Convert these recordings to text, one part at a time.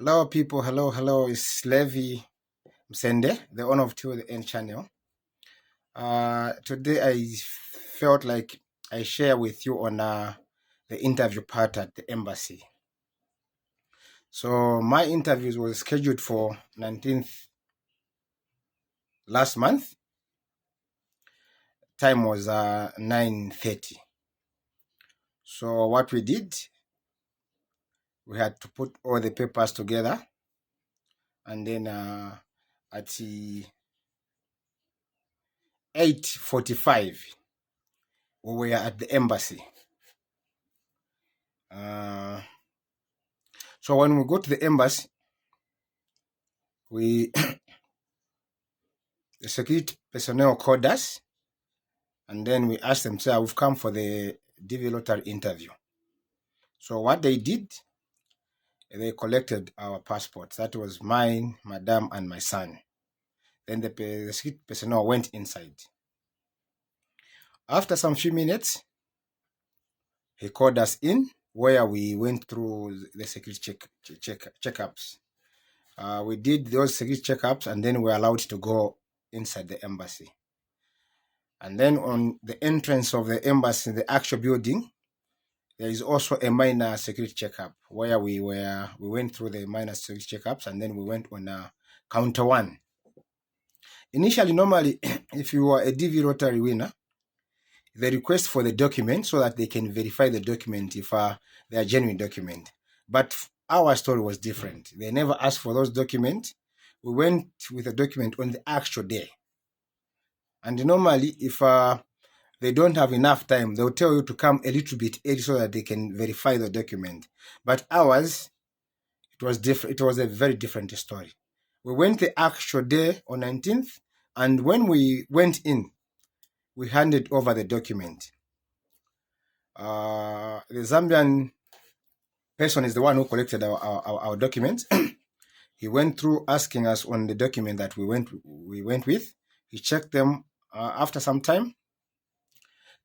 Hello, people. Hello. It's Levi Msende, the owner of Till the End channel. Today I felt like I share with you on the interview part at the embassy. So my interviews was scheduled for 19th last month. Time was 9:30. So what we did, we had to put all the papers together, and then at 8:45 we were at the embassy. So when we go to the embassy, the security personnel called us, and then we asked them, "Sir, we've come for the DV lottery interview." So what they did, they collected our passports. That was mine, Madam, and my son. Then the security personnel went inside. After some few minutes, he called us in, where we went through the security checkups. We did those security checkups, and then we were allowed to go inside the embassy. And then on the entrance of the embassy, the actual building, there is also a minor security checkup where we went through the minor security checkups, and then we went on counter 1. Initially, normally, if you are a DV lottery winner, they request for the document so that they can verify the document if they are genuine document. But our story was different. They never asked for those documents. We went with a document on the actual day. And normally, if they don't have enough time, they'll tell you to come a little bit early so that they can verify the document. But ours, it was different. It was a very different story. We went the actual day on 19th, and when we went in, we handed over the document. The Zambian person is the one who collected our documents. He went through asking us on the document that we went with. He checked them. After some time,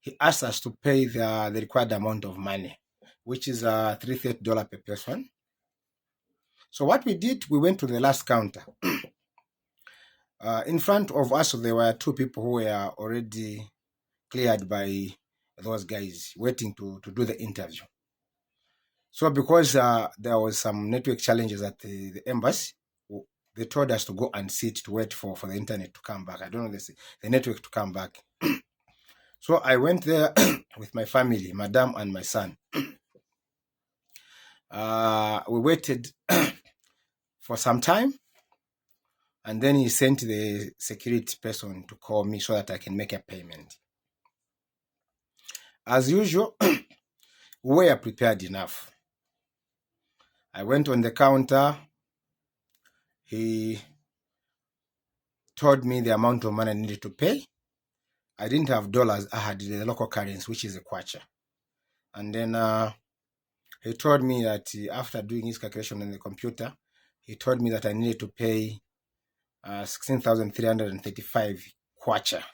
he asked us to pay the required amount of money, which is $330 per person. So what we did, we went to the last counter. In front of us, there were two people who were already cleared by those guys waiting to do the interview. So because there was some network challenges at the embassy, they told us to go and sit to wait for the internet to come back. I don't know, the network to come back. So I went there with my family, Madam and my son. We waited for some time, and then he sent the security person to call me so that I can make a payment. As usual, we were prepared enough. I went on the counter. He told me the amount of money I needed to pay. I didn't have dollars. I had the local currency, which is a kwacha. And then he told me that after doing his calculation on the computer, he told me that I needed to pay 16,335 kwacha.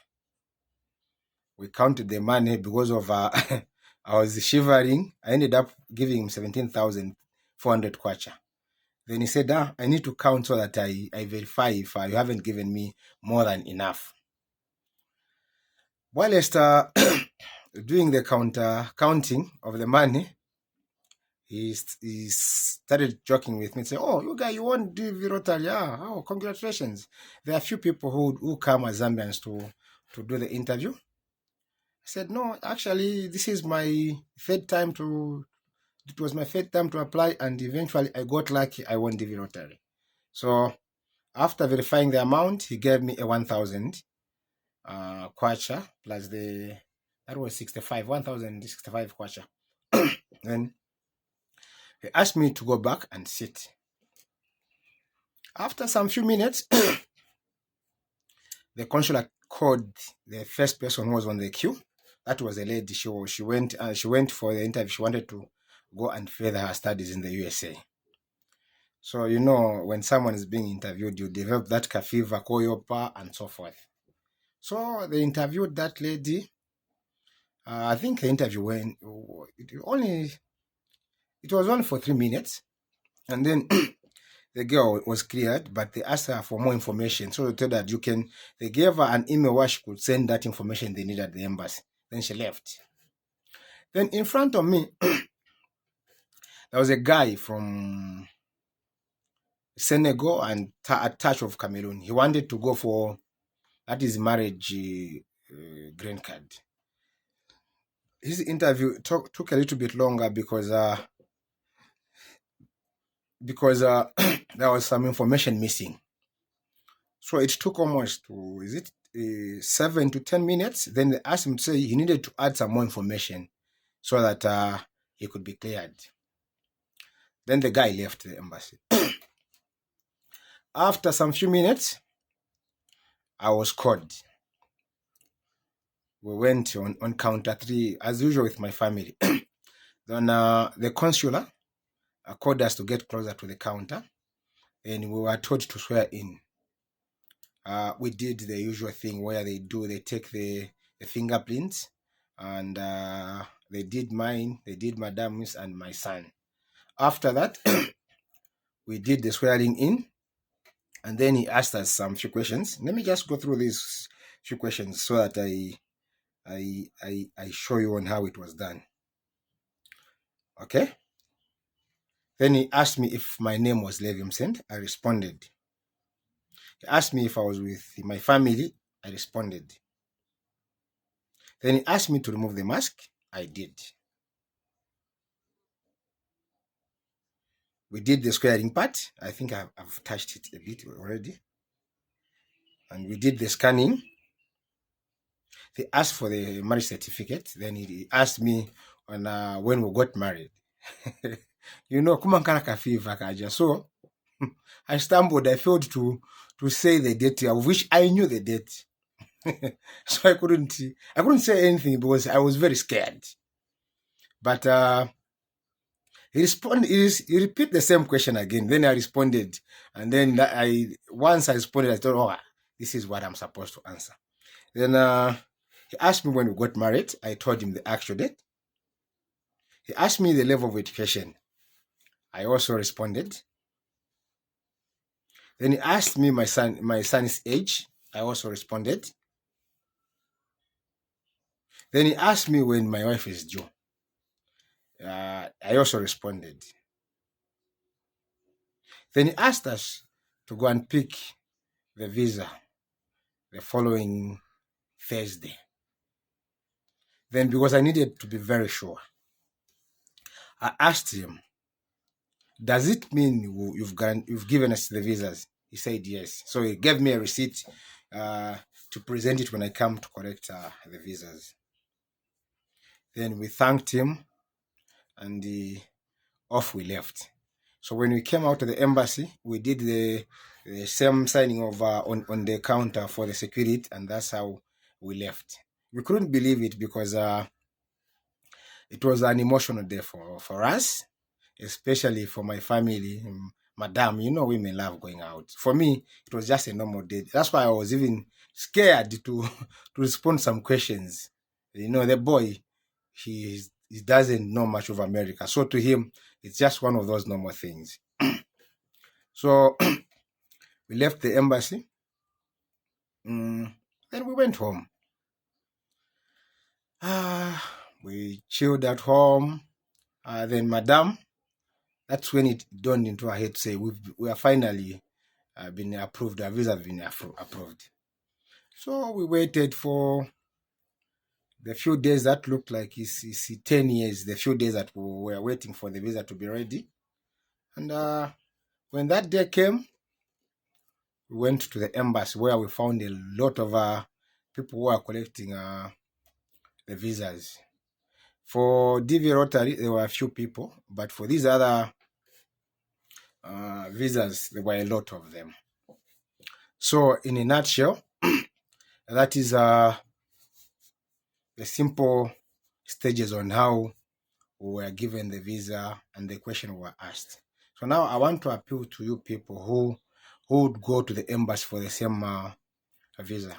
We counted the money because of I was shivering. I ended up giving him 17,400 kwacha. Then he said, I need to count so that I verify if you haven't given me more than enough. Whilst doing the counting of the money, he started joking with me and said, "Oh, you guys, you won't do Rotary? Yeah, oh, congratulations. There are a few people who come as Zambians to do the interview." I said, "No, actually, this is my third time it was my third time to apply, and eventually I got lucky. I won DV Rotary." So after verifying the amount, he gave me a 1,000 kwacha plus that was 1,065 kwacha. Then he asked me to go back and sit. After some few minutes, the consular called the first person who was on the queue. That was a lady. She went for the interview. She wanted to go and further her studies in the USA. So, when someone is being interviewed, you develop that kafiva, koyopa, and so forth. So they interviewed that lady. I think the interview it was only for 3 minutes. And then the girl was cleared, but they asked her for more information. So they told her that they gave her an email where she could send that information they needed at the embassy. Then she left. Then in front of me, there was a guy from Senegal and a touch of Cameroon. He wanted to go for that is marriage green card. His interview took a little bit longer because there was some information missing. So it took almost 7 to 10 minutes. Then they asked him to say he needed to add some more information so that he could be cleared. Then the guy left the embassy. After some few minutes, I was called. We went on counter 3 as usual with my family. Then the consular called us to get closer to the counter, and we were told to swear in. We did the usual thing where they take the fingerprints, and they did mine, they did Madame's and my son. After that, we did the swearing in, and then he asked us some few questions. Let me just go through these few questions so that I show you on how it was done. Okay. Then he asked me if my name was Leviumsend. I responded. He asked me if I was with my family. I responded. Then he asked me to remove the mask. I did. We did the squaring part. I think I've touched it a bit already. And we did the scanning. They asked for the marriage certificate. Then he asked me on when we got married. You know, kumankana kafiva kaja. So I stumbled. I failed to say the date. I wish I knew the date. So I couldn't say anything because I was very scared. But he repeat the same question again. Then I responded, and then once I responded, I thought, oh, this is what I'm supposed to answer. Then he asked me when we got married. I told him the actual date. He asked me the level of education. I also responded. Then he asked me my son's age. I also responded. Then he asked me when my wife is due. I also responded. Then he asked us to go and pick the visa the following Thursday. Then, because I needed to be very sure, I asked him, does it mean you've given us the visas? He said yes. So he gave me a receipt to present it when I come to collect the visas. Then we thanked him, and off we left. So when we came out of the embassy, we did the same signing of on the counter for the security, and that's how we left. We couldn't believe it because it was an emotional day for us, especially for my family. Madam, you know, women love going out. For me, it was just a normal day. That's why I was even scared to respond some questions. You know, the boy, he doesn't know much of America. So to him, it's just one of those normal things. So we left the embassy. Then we went home. We chilled at home. Then Madam, that's when it dawned into our head to say we are finally been approved. Our visa have been approved. So we waited for the few days that looked like it's 10 years. The few days that we were waiting for the visa to be ready. And when that day came, we went to the embassy where we found a lot of people who are collecting the visas. For DV Rotary, there were a few people, but for these other visas, there were a lot of them. So in a nutshell, that is the simple stages on how we were given the visa and the question we were asked. So now I want to appeal to you people who would go to the embassy for the same visa.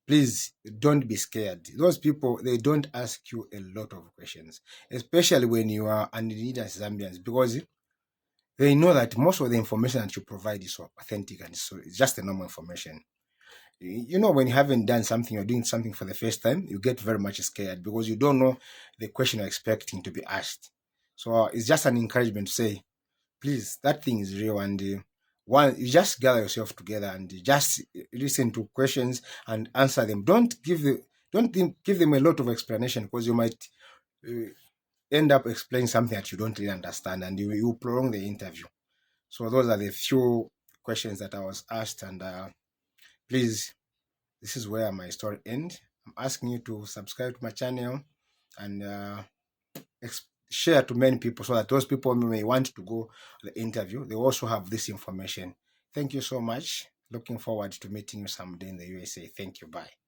Please don't be scared. Those people, they don't ask you a lot of questions, especially when you are and need as Zambians, because they know that most of the information that you provide is authentic, and so it's just the normal information. You know, when you haven't done something, you're doing something for the first time, you get very much scared because you don't know the question you're expecting to be asked. So it's just an encouragement to say, please, that thing is real, and one, you just gather yourself together and you just listen to questions and answer them. Give them a lot of explanation, because you might uh, end up explaining something that you don't really understand, and you prolong the interview. So those are the few questions that I was asked, and please, this is where my story ends. I'm asking you to subscribe to my channel and share to many people, so that those people who may want to go the interview, they also have this information. Thank you so much. Looking forward to meeting you someday in the USA. Thank you. Bye.